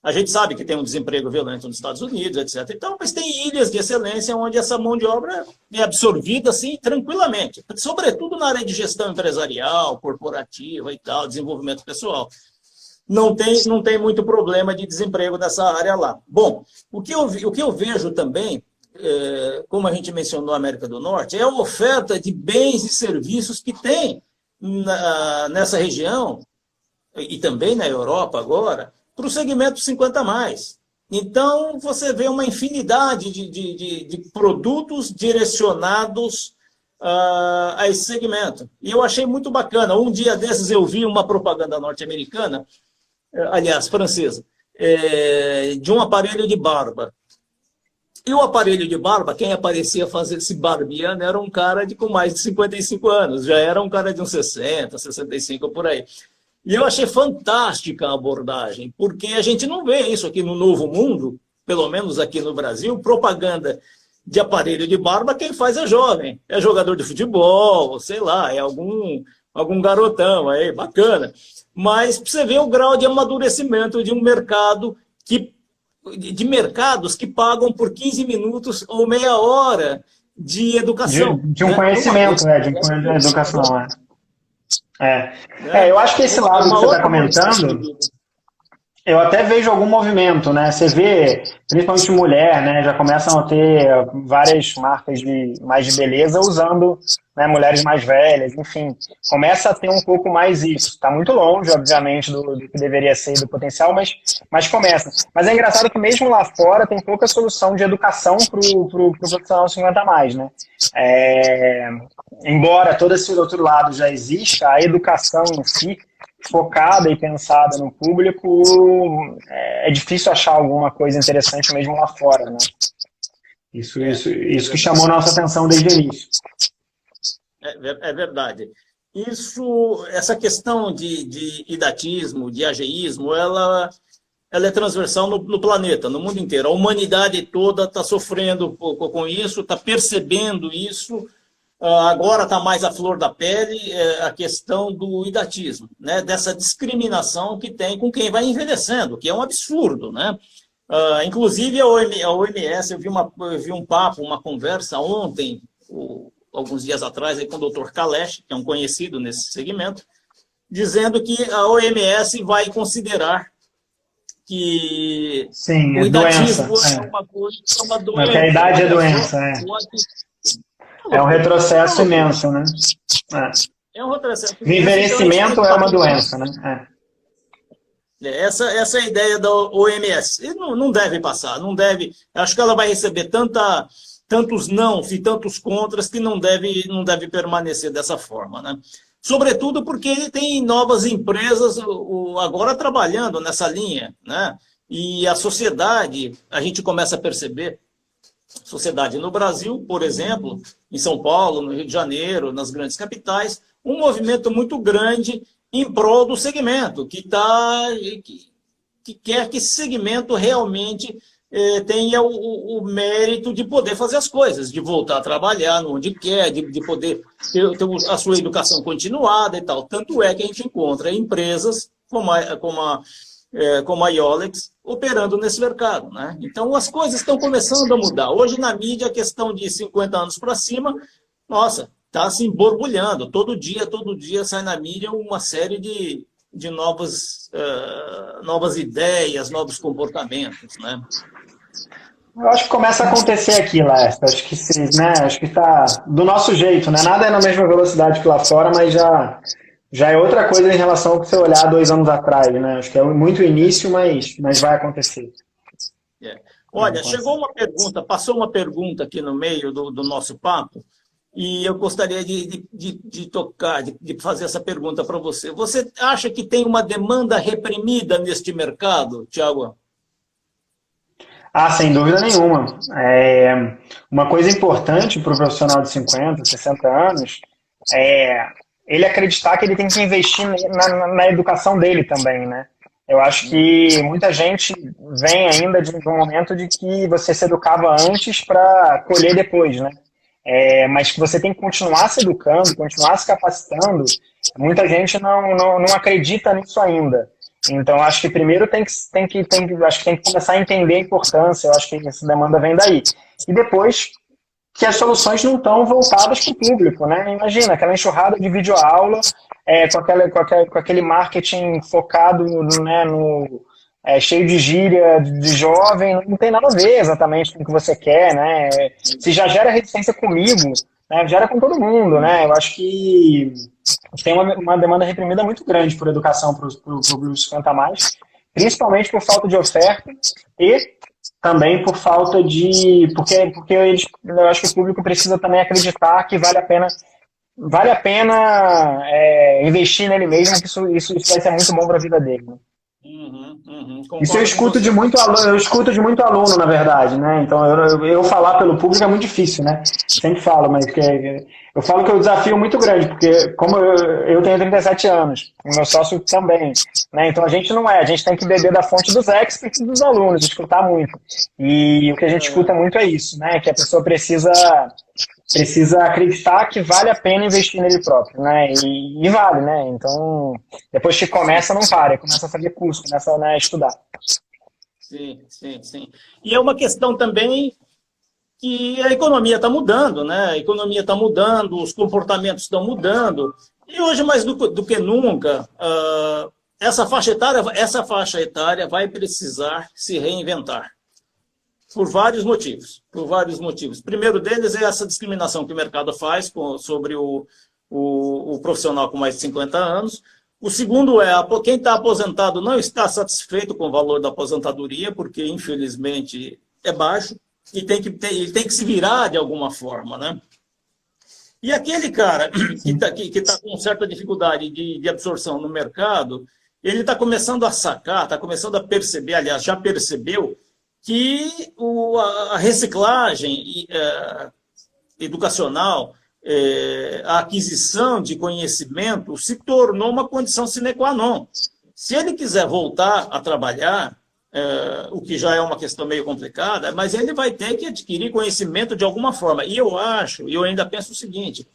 A gente sabe que tem um desemprego violento nos Estados Unidos, etc. Então, mas tem ilhas de excelência onde essa mão de obra é absorvida assim, tranquilamente, sobretudo na área de gestão empresarial, corporativa e tal, desenvolvimento pessoal. Não tem muito problema de desemprego nessa área lá. Bom, o que eu vejo também, como a gente mencionou a América do Norte, é a oferta de bens e serviços que tem nessa região, e também na Europa agora, para o segmento 50 mais. Então, você vê uma infinidade de produtos direcionados a esse segmento. E eu achei muito bacana. Um dia desses eu vi uma propaganda norte-americana, aliás, francesa, de um aparelho de barba. E o aparelho de barba, quem aparecia fazer esse barbeando era um cara com mais de 55 anos, já era um cara de uns 60, 65 por aí. E eu achei fantástica a abordagem, porque a gente não vê isso aqui no Novo Mundo, pelo menos aqui no Brasil, propaganda de aparelho de barba, quem faz é jovem, é jogador de futebol, sei lá, é algum garotão aí, bacana. Mas você vê o grau de amadurecimento de um mercado de mercados que pagam por 15 minutos ou meia hora de educação. De um conhecimento, de uma educação. Eu acho que esse lado que você está comentando, eu até vejo algum movimento, né? Você vê, principalmente mulher, né? Já começam a ter várias marcas mais de beleza usando, né, mulheres mais velhas, enfim. Começa a ter um pouco mais isso. Está muito longe, obviamente, do que deveria ser do potencial, mas começa. Mas é engraçado que mesmo lá fora tem pouca solução de educação para o profissional 50 a mais, né? Embora todo esse outro lado já exista, a educação em si, focada e pensada no público, é difícil achar alguma coisa interessante mesmo lá fora, né? Isso que chamou nossa atenção desde o início. É verdade. Essa questão de idatismo, de ageísmo, ela é transversal no planeta, no mundo inteiro. A humanidade toda está sofrendo com isso, está percebendo isso. Agora está mais à flor da pele a questão do idatismo, né? Dessa discriminação que tem com quem vai envelhecendo, que é um absurdo, né? Inclusive a OMS, eu vi um papo, uma conversa ontem, alguns dias atrás, aí, com o Dr. Kalesh, que é um conhecido nesse segmento, dizendo que a OMS vai considerar que sim, o idatismo é uma coisa, é uma doença. Porque a idade é doença, É um retrocesso imenso, né? É um retrocesso imenso. O envelhecimento é uma doença, né? Essa é a ideia da OMS. E não deve passar, não deve. Acho que ela vai receber tantos nãos e tantos contras que não deve permanecer dessa forma, né? Sobretudo porque ele tem novas empresas agora trabalhando nessa linha, né? E a sociedade, a gente começa a perceber, sociedade no Brasil, por exemplo, em São Paulo, no Rio de Janeiro, nas grandes capitais, um movimento muito grande em prol do segmento, que que quer que esse segmento realmente tenha o mérito de poder fazer as coisas, de voltar a trabalhar onde quer, de poder ter a sua educação continuada e tal. Tanto é que a gente encontra empresas como a Iolex operando nesse mercado, né? Então, as coisas estão começando a mudar. Hoje, na mídia, a questão de 50 anos para cima, nossa, está assim, borbulhando. Todo dia sai na mídia uma série de novas ideias, novos comportamentos, né? Eu acho que começa a acontecer aqui, Lester. Acho que acho que está do nosso jeito, né? Nada é na mesma velocidade que lá fora, mas já é outra coisa em relação ao que você olhar 2 anos atrás, né? Acho que é muito início, mas vai acontecer. Olha, passou uma pergunta aqui no meio do nosso papo, e eu gostaria de fazer essa pergunta para você. Você acha que tem uma demanda reprimida neste mercado, Tiago? Sem dúvida nenhuma. Uma coisa importante para o profissional de 50, 60 anos é ele acreditar que ele tem que investir na educação dele também, né? Eu acho que muita gente vem ainda de um momento de que você se educava antes para colher depois, né? Mas que você tem que continuar se educando, continuar se capacitando. Muita gente não acredita nisso ainda. Então, acho que primeiro tem que começar a entender a importância. Eu acho que essa demanda vem daí. E depois que as soluções não estão voltadas para o público, né? Imagina, aquela enxurrada de videoaula com aquele marketing focado, né, cheio de gíria, de jovem, não tem nada a ver exatamente com o que você quer, né? Se já gera resistência comigo, né, gera com todo mundo, né? Eu acho que tem uma demanda reprimida muito grande por educação para os 50 a mais, principalmente por falta de oferta e também por falta de... Porque eu acho que o público precisa também acreditar que vale a pena investir nele mesmo, que isso vai ser muito bom para a vida dele. Né? Isso eu escuto de muito aluno, na verdade, né? Então eu falar pelo público é muito difícil, né? Sempre falo, mas eu falo que é um desafio muito grande, porque como eu tenho 37 anos, o meu sócio também, né? Então a gente tem que beber da fonte dos experts e dos alunos, escutar muito. E o que a gente escuta muito é isso, né? Que a pessoa precisa acreditar que vale a pena investir nele próprio, né? E vale, né? Então, depois que começa, não para, começa a fazer curso, começa, né, a estudar. Sim. E é uma questão também que a economia está mudando, né? A economia está mudando, os comportamentos estão mudando, e hoje, mais do que nunca, essa faixa etária vai precisar se reinventar. Por vários motivos. O primeiro deles é essa discriminação que o mercado faz sobre o profissional com mais de 50 anos. O segundo é quem está aposentado não está satisfeito com o valor da aposentadoria, porque, infelizmente, é baixo, e ele tem que se virar de alguma forma, né? E aquele cara que tá com certa dificuldade de absorção no mercado, ele está começando a sacar, está começando a perceber, aliás, já percebeu, que a reciclagem educacional, a aquisição de conhecimento se tornou uma condição sine qua non. Se ele quiser voltar a trabalhar, o que já é uma questão meio complicada, mas ele vai ter que adquirir conhecimento de alguma forma. E eu ainda penso o seguinte,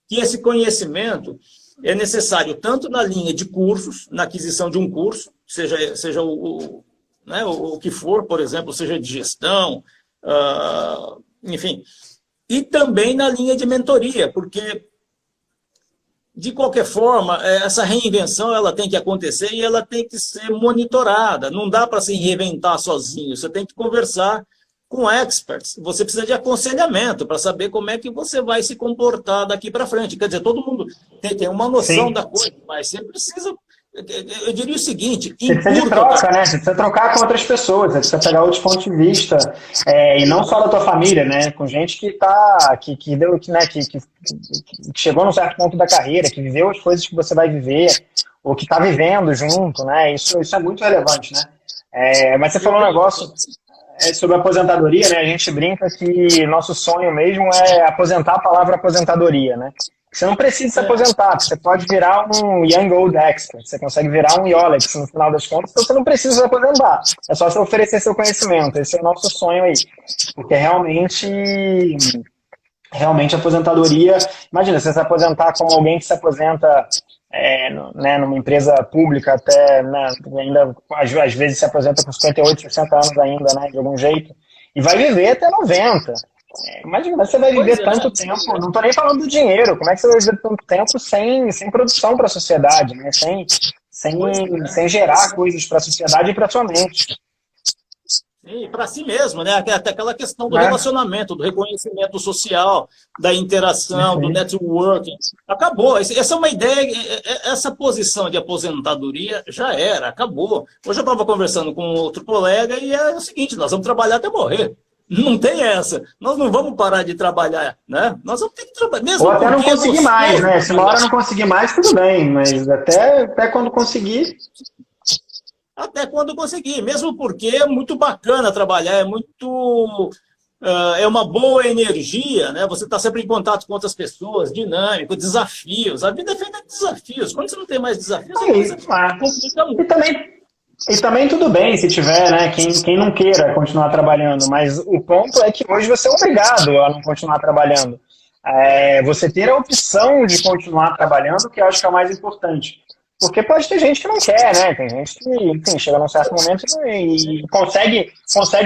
que esse conhecimento é necessário tanto na linha de cursos, na aquisição de um curso, seja o que for, por exemplo, seja de gestão, enfim, e também na linha de mentoria, porque, de qualquer forma, essa reinvenção ela tem que acontecer e ela tem que ser monitorada, não dá para se reinventar sozinho, você tem que conversar com experts, você precisa de aconselhamento para saber como é que você vai se comportar daqui para frente, quer dizer, todo mundo tem uma noção da coisa, mas você precisa... Eu diria o seguinte... Você precisa de troca, né? Você precisa trocar com outras pessoas, você precisa pegar outros pontos de vista, e não só da tua família, né? Com gente que chegou num certo ponto da carreira, que viveu as coisas que você vai viver, ou que está vivendo junto, né? Isso é muito relevante, né? Mas você falou um negócio sobre aposentadoria, né? A gente brinca que nosso sonho mesmo é aposentar a palavra aposentadoria, né? que você não precisa se aposentar, você pode virar um Young Old Expert, você consegue virar um Yolex no final das contas, então você não precisa se aposentar, é só você oferecer seu conhecimento, esse é o nosso sonho aí, porque realmente a aposentadoria, imagina, você se aposentar como alguém que se aposenta né, numa empresa pública até, né, ainda às vezes se aposenta com 58, 60 anos ainda, né, de algum jeito, e vai viver até 90. Imagina, você vai viver tanto tempo, não estou nem falando do dinheiro, como é que você vai viver tanto tempo sem produção para a sociedade, né, sem gerar coisas para a sociedade e para a sua mente. E para si mesmo, né? Até aquela questão do relacionamento, do reconhecimento social, da interação, do networking. Acabou. Essa é uma ideia, essa posição de aposentadoria já era, acabou. Hoje eu estava conversando com outro colega e é o seguinte, nós vamos trabalhar até morrer. Não tem essa. Nós não vamos parar de trabalhar, né? Nós vamos ter que trabalhar. Mesmo ou até não conseguir mais, né? Se uma hora não conseguir mais, tudo bem, mas até quando conseguir... Até quando conseguir, mesmo porque é muito bacana trabalhar, é uma boa energia, né? Você está sempre em contato com outras pessoas, dinâmico, desafios. A vida é feita de desafios. Quando você não tem mais desafios, complica muito. E também tudo bem se tiver, né? Quem não queira continuar trabalhando, mas o ponto é que hoje você é obrigado a não continuar trabalhando. Você ter a opção de continuar trabalhando, que eu acho que é o mais importante. Porque pode ter gente que não quer, né? Tem gente que, enfim, chega num certo momento e consegue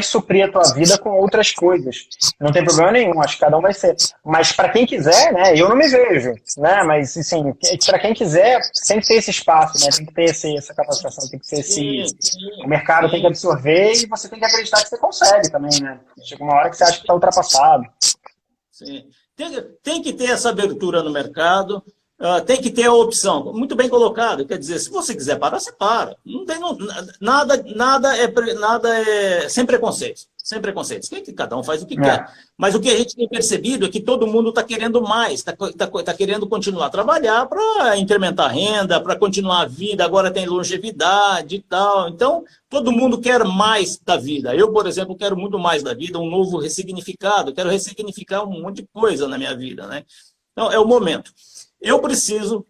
suprir a tua vida com outras coisas. Não tem problema nenhum, acho que cada um vai ser. Mas para quem quiser, né? Eu não me vejo, né? Mas, assim, para quem quiser, tem que ter esse espaço, né? Tem que ter essa capacitação, tem que ter o mercado tem que absorver e você tem que acreditar que você consegue também, né? Chega uma hora que você acha que está ultrapassado. Sim. Tem que ter essa abertura no mercado. Tem que ter a opção, muito bem colocado, quer dizer, se você quiser parar, você para. Nada é sem preconceitos. Sem preconceitos. Cada um faz o que quer. Mas o que a gente tem percebido é que todo mundo está querendo mais, está querendo continuar a trabalhar para incrementar a renda, para continuar a vida, agora tem longevidade e tal. Então, todo mundo quer mais da vida. Eu, por exemplo, quero muito mais da vida, um novo ressignificado, quero ressignificar um monte de coisa na minha vida, né? Então, é o momento. Eu preciso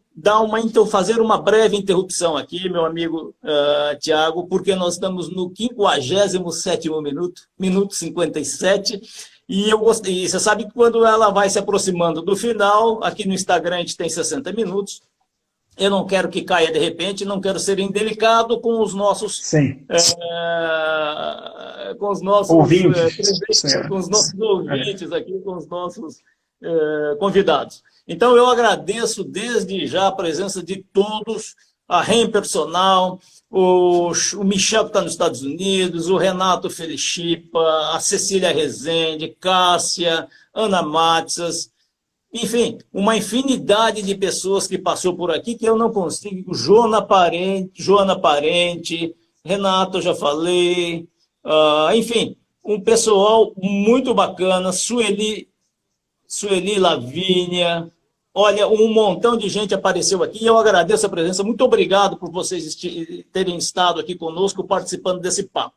fazer uma breve interrupção aqui, meu amigo Tiago, porque nós estamos no 57º minuto 57, e você sabe que quando ela vai se aproximando do final, aqui no Instagram a gente tem 60 minutos, eu não quero que caia de repente, não quero ser indelicado com os nossos... com os nossos ouvintes, com os nossos ouvintes aqui, com os nossos convidados. Então, eu agradeço desde já a presença de todos, a REM Personal, o Michel, que está nos Estados Unidos, o Renato Felicipa, a Cecília Rezende, Cássia, Ana Matzas, enfim, uma infinidade de pessoas que passou por aqui que eu não consigo, Joana Parente, Renato, eu já falei, enfim, um pessoal muito bacana, Sueli Lavínia. Olha, um montão de gente apareceu aqui e eu agradeço a presença. Muito obrigado por vocês terem estado aqui conosco participando desse papo.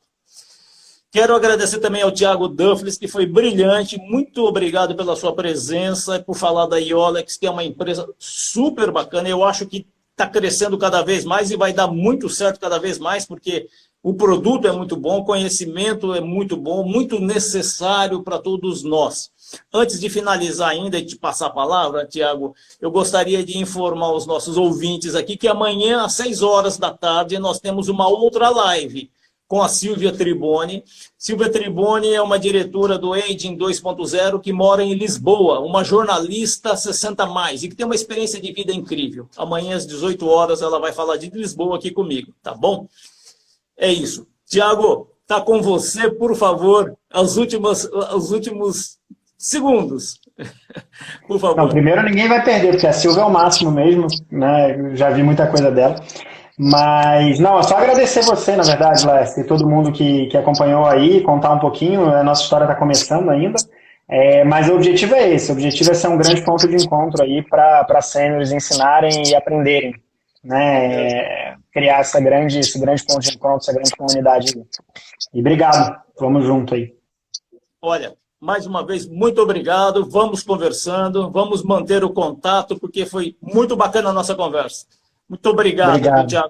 Quero agradecer também ao Tiago Duffles, que foi brilhante. Muito obrigado pela sua presença, por falar da Yolex, que é uma empresa super bacana. Eu acho que está crescendo cada vez mais e vai dar muito certo cada vez mais, porque o produto é muito bom, o conhecimento é muito bom, muito necessário para todos nós. Antes de finalizar ainda e de passar a palavra, Tiago, eu gostaria de informar os nossos ouvintes aqui que amanhã, às 6 horas da tarde, nós temos uma outra live com a Silvia Triboni. Silvia Triboni é uma diretora do Aging 2.0 que mora em Lisboa, uma jornalista 60+, e que tem uma experiência de vida incrível. Amanhã, às 18 horas, ela vai falar de Lisboa aqui comigo, tá bom? É isso. Tiago, tá com você, por favor, os últimos segundos. Por favor. Não, primeiro ninguém vai perder, porque a Silvia é o máximo mesmo, né? Eu já vi muita coisa dela. Mas, não, é só agradecer você, na verdade, Lester, e todo mundo que acompanhou aí, contar um pouquinho, a nossa história está começando ainda, mas o objetivo é esse, o objetivo é ser um grande ponto de encontro aí para sêniores ensinarem e aprenderem, né? Criar esse grande ponto de encontro, essa grande comunidade. E obrigado, vamos junto aí. Olha, mais uma vez, muito obrigado. Vamos conversando, vamos manter o contato, porque foi muito bacana a nossa conversa. Muito obrigado, Obrigado. Thiago.